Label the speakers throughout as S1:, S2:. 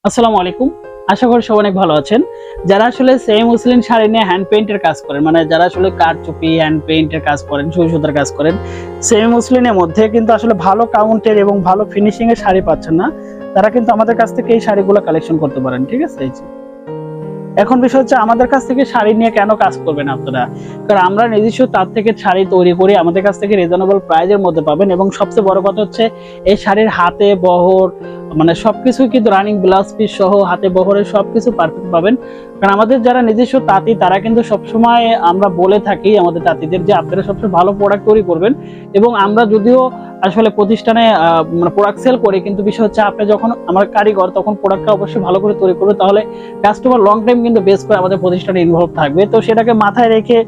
S1: আসসালামু আলাইকুম। আশা করি সবাই অনেক ভালো আছেন। যারা আসলে সেমি মুসলিন শাড়ি নিয়ে হ্যান্ড পেইন্টের কাজ করেন, মানে যারা আসলে কারচুপি হ্যান্ড পেইন্টের কাজ করেন, সুই সুতার কাজ করেন, সেমি মুসলিনের মধ্যে কিন্তু আসলে ভালো কাউন্টের এবং ভালো ফিনিশিং এর শাড়ি পাচ্ছেন না, তারা কিন্তু আমাদের কাছ থেকে এই শাড়িগুলো কালেকশন করতে পারেন। ঠিক আছে? এই যে এখন বিষয় হচ্ছে আমাদের কাছ থেকে শাড়ি নিয়ে কেন কাজ করবেন আপনারা, কারণ আমরা নিজস্ব তার থেকে শাড়ি তৈরি করি, আমাদের কাছ থেকে রিজনেবল প্রাইজের মধ্যে পাবেন। এবং সবচেয়ে বড় কথা হচ্ছে এই শাড়ির হাতে বহর, মানে সবকিছু কিন্তু রানিং ব্লাউজ পিস সহ হাতে বহরের সবকিছু পারফেক্ট পাবেন। কারণ আমাদের যারা নিজস্ব তাঁতি তারা কিন্তু সবসময় আমরা বলে থাকি আমাদের তাঁতিদের যে আপনারা সবসময় ভালো প্রোডাক্ট তৈরি করবেন। এবং আমরা যদিও আসলে প্রতিষ্ঠানে মানে প্রোডাক্ট সেল করি, কিন্তু বিষয় হচ্ছে আপনি যখন আমার কারিগর তখন প্রোডাক্টটা অবশ্যই ভালো করে তৈরি করবে, তাহলে কাস্টমার লং টাইম কিন্তু বেস করে আমাদের প্রতিষ্ঠানে ইনভলভ থাকবে। তো সেটাকে মাথায় রেখে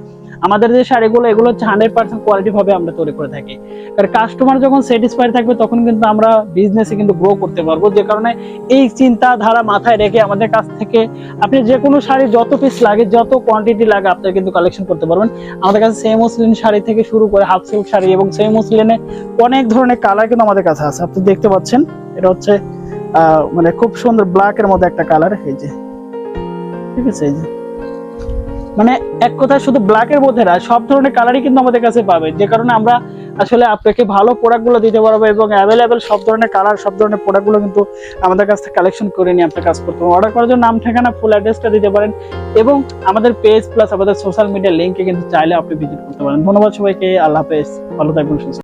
S1: আমাদের যে শাড়িগুলো এগুলো হচ্ছে 100% কোয়ালিটি ভাবে আমরা তৈরি করে থাকি। কারণ কাস্টমার যখন স্যাটিসফাইড থাকবে তখন কিন্তু আমরা বিজনেসে কিন্তু গ্রো করতে পারবো। যে কারণে এই চিন্তাধারা মাথায় রেখে আমাদের কাছ থেকে আপনি যে কোনো শাড়ি যত পিস লাগে, যত কোয়ান্টিটি লাগে আপনি কিন্তু কালেকশন করতে পারবেন। আমাদের কাছে সেমি মুসলিন শাড়ি থেকে শুরু করে হাফ সিল্ক শাড়ি এবং সেমি মুসলিনে অনেক ধরনের কালার কিন্তু আমাদের কাছে আছে। আপনি দেখতে পাচ্ছেন এটা হচ্ছে মানে খুব সুন্দর ব্ল্যাক এর মধ্যে একটা কালার, এই যে ঠিক আছে। এই যে মানে এক কথায় শুধু ব্ল্যাক এর মধ্যে না, সব ধরনের কালারই কিন্তু আমাদের কাছে পাবেন। যে কারণে আমরা আসলে আপনাকে ভালো প্রোডাক্ট গুলো দিতে পারবো এবং অ্যাভেলেবেল সব ধরনের কালার সব ধরনের প্রোডাক্ট গুলো কিন্তু আমাদের কাছ থেকে কালেকশন করে নিয়ে আপনার কাজ করতে পারেন। অর্ডার করার জন্য নাম ঠিকানা ফুল অ্যাড্রেসটা দিতে পারেন এবং আমাদের পেজ প্লাস আমাদের সোশ্যাল মিডিয়া লিঙ্কে কিন্তু চাইলে আপনি ভিজিট করতে পারেন। ধন্যবাদ সবাইকে। আল্লাহ হাফেজ, ভালো থাকবেন, সুস্থ